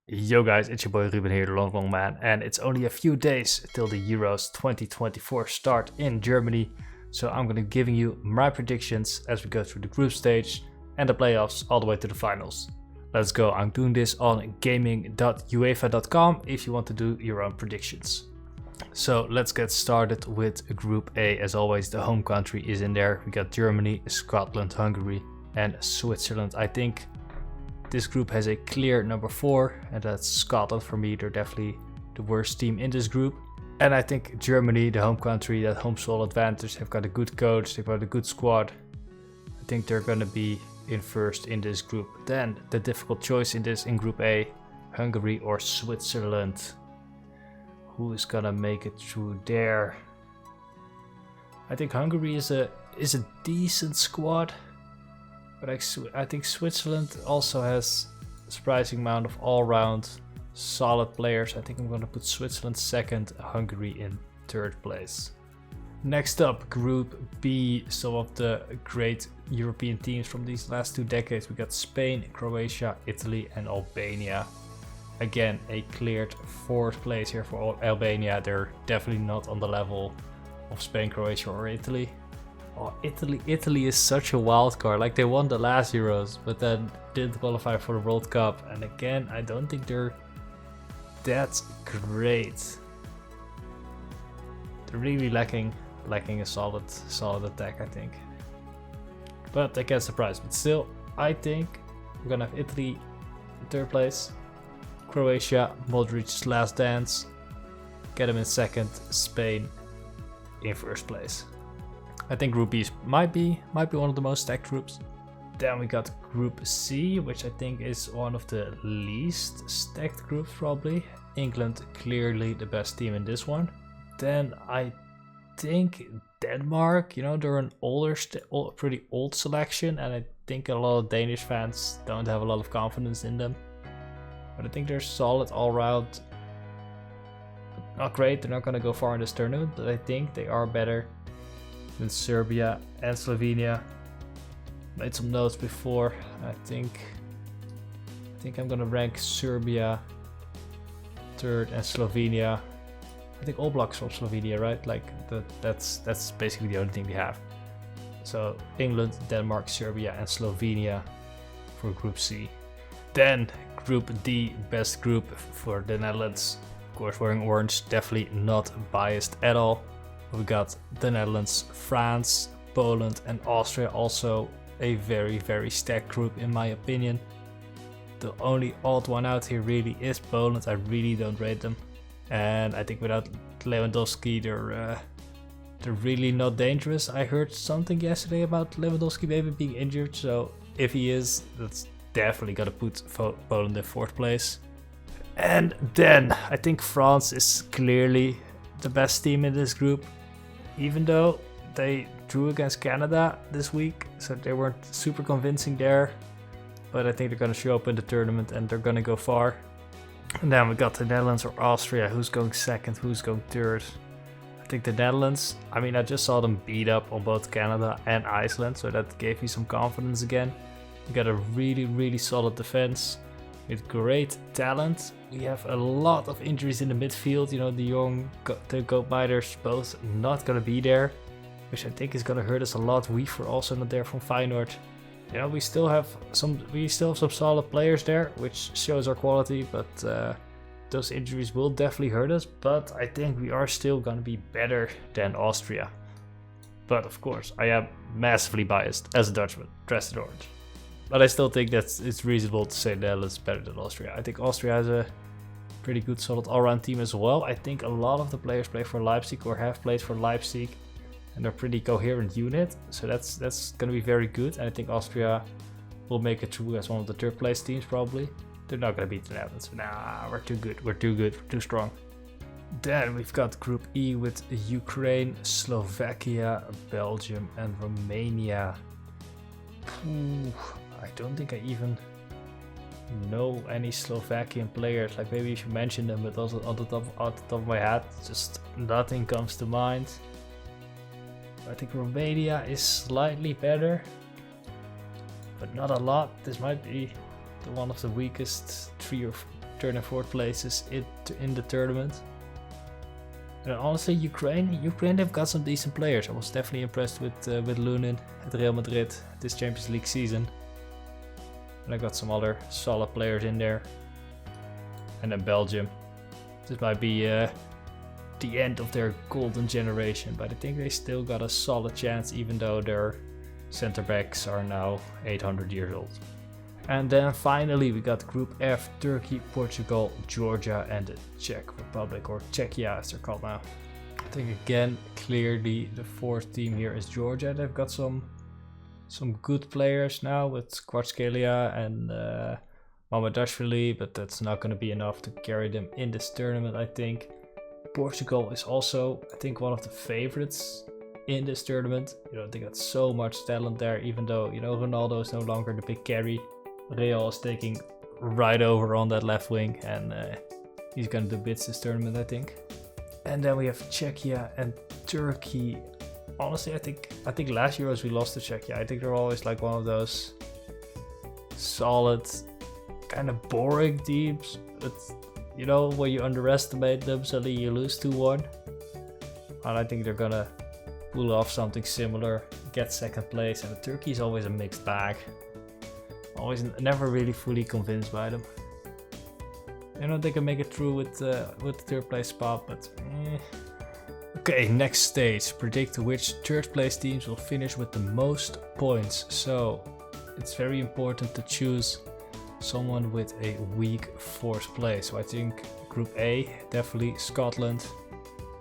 Yo guys, it's your boy Ruben here, the long man, and it's only a few days till the Euros 2024 start in Germany. So I'm going to be giving you my predictions as we go through the group stage and the playoffs all the way to the finals. Let's go. I'm doing this on gaming.uefa.com if you want to do your own predictions. So let's get started with Group A. As always, the home country is in there. We got Germany, Scotland, Hungary, and Switzerland. I think this group has a clear number 4, and that's Scotland for me. They're definitely the worst team in this group. And I think Germany, the home country, that home soil advantage, they've got a good coach, they've got a good squad. I think they're going to be in first in this group. Then the difficult choice in Group A, Hungary or Switzerland. Who is going to make it through there? I think Hungary is a decent squad. But I think Switzerland also has a surprising amount of all-round solid players. I think I'm going to put Switzerland second, Hungary in third place. Next up, Group B, some of the great European teams from these last 2 decades. We got Spain, Croatia, Italy and Albania. Again, a cleared 4th place here for Albania. They're definitely not on the level of Spain, Croatia or Italy. Oh, Italy is such a wild card. Like, they won the last Euros, but then didn't qualify for the World Cup. And again, I don't think they're that great. They're really lacking a solid attack, I think. But they can surprise. But still, I think we're gonna have Italy in 3rd place, Croatia, Modric's last dance, get him in 2nd, Spain in 1st place. I think Group B might be one of the most stacked groups. Then we got Group C, which I think is one of the least stacked groups probably. England clearly the best team in this one. Then I think Denmark, they're an pretty old selection, and I think a lot of Danish fans don't have a lot of confidence in them. But I think they're solid all around. Not great, they're not going to go far in this tournament, but I think they are better than Serbia and Slovenia. Made some notes before. I think I'm gonna rank Serbia 3rd and Slovenia. I think all blocks from Slovenia, right? Like that's basically the only thing we have. So England, Denmark, Serbia and Slovenia for Group C. Then Group D, best group for the Netherlands. Of course, wearing orange, definitely not biased at all. We got the Netherlands, France, Poland and Austria, also a very, very stacked group in my opinion. The only odd one out here really is Poland. I really don't rate them. And I think without Lewandowski, they're really not dangerous. I heard something yesterday about Lewandowski maybe being injured, so if he is, that's definitely got to put Poland in 4th place. And then I think France is clearly the best team in this group. Even though they drew against Canada this week, so they weren't super convincing there. But I think they're going to show up in the tournament and they're going to go far. And then we got the Netherlands or Austria. Who's going 2nd, who's going 3rd? I think the Netherlands, I just saw them beat up on both Canada and Iceland, so that gave me some confidence again. We got a really, really solid defense with great talent. We have a lot of injuries in the midfield. The young, the goat biters, both not gonna be there, which I think is gonna hurt us a lot. Wiever also not there from Feyenoord. We still have some solid players there, which shows our quality. But those injuries will definitely hurt us. But I think we are still gonna be better than Austria. But of course, I am massively biased as a Dutchman, dressed in orange. But I still think that it's reasonable to say Netherlands is better than Austria. I think Austria has a pretty good solid all-round team as well. I think a lot of the players play for Leipzig or have played for Leipzig, and they're a pretty coherent unit. So that's going to be very good. And I think Austria will make it through as one of the 3rd place teams probably. They're not going to beat the Netherlands. Nah, we're too good. We're too good. We're too strong. Then we've got Group E with Ukraine, Slovakia, Belgium and Romania. I don't think I even know any Slovakian players. Like, maybe you should mention them, but also on the top of my head, just nothing comes to mind. I think Romania is slightly better, but not a lot. This might be one of the weakest 3 or third and fourth places in the tournament. And honestly, Ukraine, they've got some decent players. I was definitely impressed with Lunin at Real Madrid this Champions League season. And I got some other solid players in there. And then Belgium. This might be the end of their golden generation, but I think they still got a solid chance, even though their center backs are now 800 years old. And then finally we got Group F: Turkey, Portugal, Georgia, and the Czech Republic, or Czechia as they're called now. I think again, clearly the fourth team here is Georgia. They've got some good players now with Kvaratskhelia and Mamardashvili, but that's not going to be enough to carry them in this tournament, I think. Portugal is also, I think, one of the favorites in this tournament. You know, they got so much talent there, even though, you know, Ronaldo is no longer the big carry. Real is taking right over on that left wing, and he's gonna do bits this tournament, I think. And then we have Czechia and Turkey. Honestly, I think last year as we lost to Czechia, I think they're always like one of those solid, kind of boring teams. But you know, when you underestimate them, suddenly you lose 2-1. And I think they're gonna pull off something similar, get second place. And Turkey is always a mixed bag. Always never really fully convinced by them. You know, they can make it through with the third place spot, but Okay, next stage. Predict which third place teams will finish with the most points. So it's very important to choose someone with a weak fourth place. So I think Group A, definitely Scotland.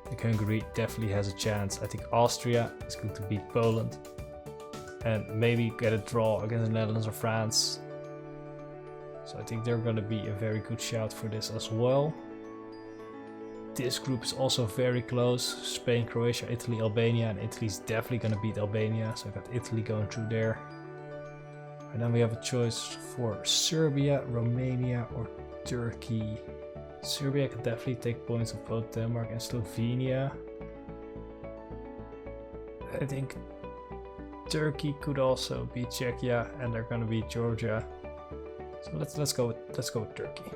I think Hungary definitely has a chance. I think Austria is going to beat Poland. And maybe get a draw against the Netherlands or France. So I think they're going to be a very good shout for this as well. This group is also very close. Spain, Croatia, Italy, Albania. And Italy's definitely going to beat Albania. So I got Italy going through there. And then we have a choice for Serbia, Romania or Turkey. Serbia could definitely take points of both Denmark and Slovenia. I think Turkey could also beat Czechia, and they're gonna beat Georgia. So let's go with Turkey.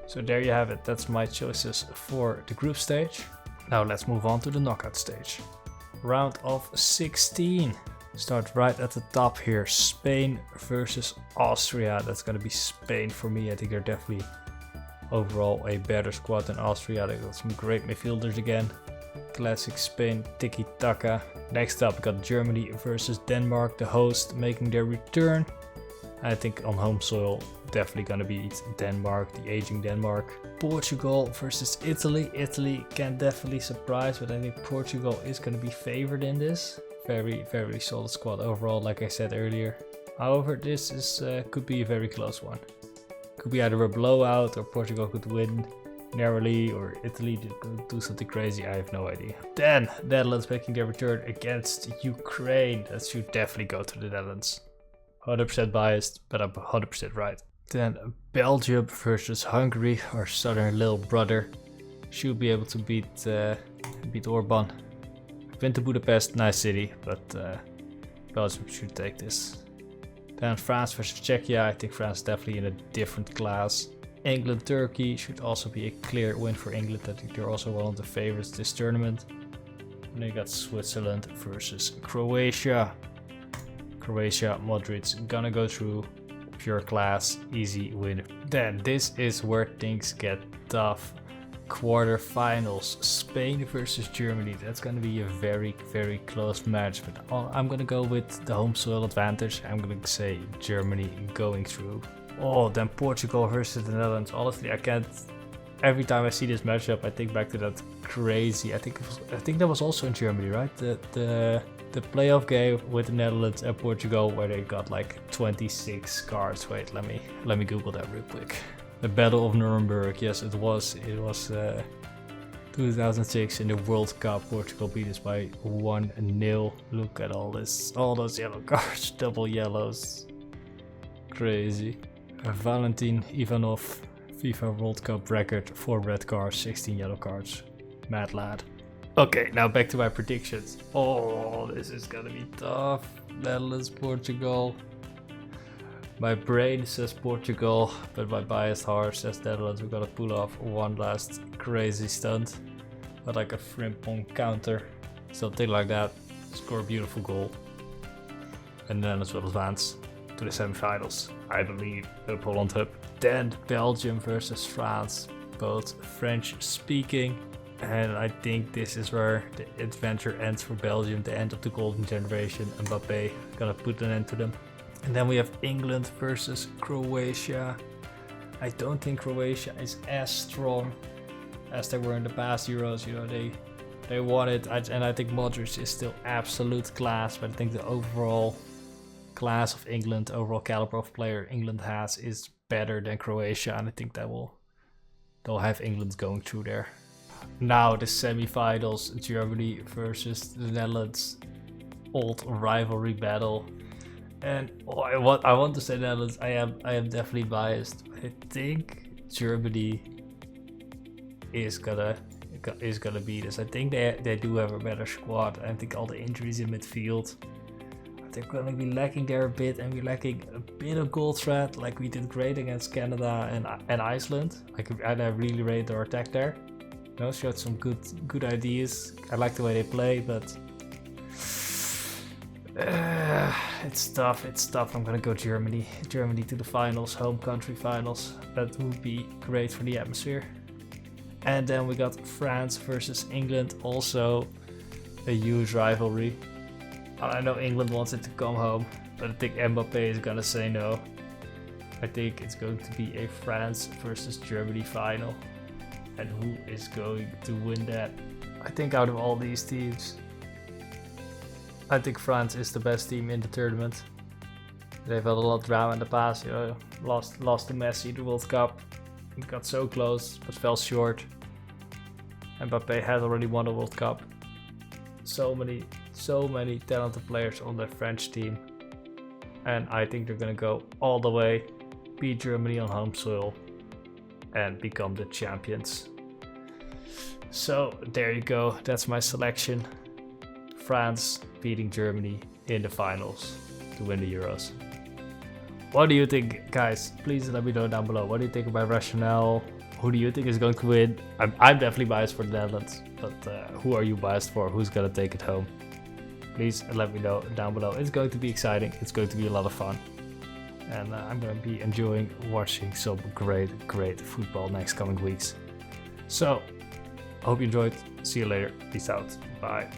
So there you have it. That's my choices for the group stage. Now let's move on to the knockout stage. Round of 16. Start right at the top here. Spain versus Austria. That's gonna be Spain for me. I think they're definitely overall a better squad than Austria. They got some great midfielders again. Classic Spain tiki-taka. Next up, we got Germany versus Denmark, the host, making their return. I think on home soil, definitely gonna beat Denmark, the aging Denmark. Portugal versus Italy. Italy can definitely surprise, but I think Portugal is gonna be favored in this. Very, very solid squad overall, like I said earlier. However, this is could be a very close one. Could be either a blowout or Portugal could win narrowly, or Italy could do something crazy. I have no idea. Then Netherlands making their return against Ukraine. That should definitely go to the Netherlands. 100% biased, but I'm 100% right. Then Belgium versus Hungary, our southern little brother. Should be able to beat Orban. Been to Budapest, nice city, but Belgium should take this. Then France versus Czechia. I think France is definitely in a different class. England, Turkey should also be a clear win for England. I think they're also one of the favorites this tournament. And then you got Switzerland versus Croatia. Croatia, Modric gonna go through. Pure class, easy win. Then this is where things get tough. Quarterfinals, Spain versus Germany. That's gonna be a very, very close match, but I'm gonna go with the home soil advantage. I'm gonna say Germany going through. Oh, then Portugal versus the Netherlands. Honestly, I can't. Every time I see this matchup, I think back to that crazy. I think that was also in Germany, right? The playoff game with the Netherlands and Portugal, where they got like 26 cards. Wait, let me Google that real quick. The Battle of Nuremberg. Yes, it was 2006 in the World Cup. Portugal beat us by 1-0. Look at all those yellow cards, double yellows. Crazy. Valentin Ivanov, FIFA World Cup record, 4 red cards, 16 yellow cards. Mad lad. Okay, now back to my predictions. Oh, this is gonna be tough. Netherlands, Portugal. My brain says Portugal, but my biased heart says Netherlands. We're gonna pull off one last crazy stunt. But like a Frimpong counter, something like that. Score a beautiful goal. And then as well advance to the semifinals, I believe, up Holland Hub. Then Belgium versus France, both French speaking. And I think this is where the adventure ends for Belgium, the end of the golden generation. Mbappé gonna put an end to them. And then we have England versus Croatia. I don't think Croatia is as strong as they were in the past Euros. You know, they won it, and I think Modric is still absolute class. But I think the overall class of England, overall caliber of player England has, is better than Croatia, and I think they'll have England going through there. Now the semi-finals, Germany versus the Netherlands, old rivalry battle. And I want to say Netherlands. I am definitely biased. I think Germany is gonna beat us. I think they do have a better squad. I think all the injuries in midfield, they're gonna be lacking there a bit, and we're lacking a bit of goal threat. Like we did great against Canada and Iceland. And I really rated our attack there. You know, showed some good ideas. I like the way they play, but it's tough. I'm gonna go Germany to the finals, home country finals. That would be great for the atmosphere. And then we got France versus England, also a huge rivalry. I know England wants it to come home, but I think Mbappé is gonna say no. I think it's going to be a France versus Germany final. And who is going to win that? I think out of all these teams, I think France is the best team in the tournament. They've had a lot of drama in the past, you know, lost to Messi the World Cup. It got so close, but fell short. Mbappé has already won the World Cup. So many talented players on the French team. And I think they're gonna go all the way, beat Germany on home soil, and become the champions. So there you go, that's my selection. France beating Germany in the finals to win the Euros. What do you think, guys? Please let me know down below. What do you think about rationale? Who do you think is going to win? I'm definitely biased for the Netherlands, but who are you biased for? Who's gonna take it home? Please let me know down below. It's going to be exciting. It's going to be a lot of fun. And I'm going to be enjoying watching some great football next coming weeks. So, I hope you enjoyed. See you later. Peace out. Bye.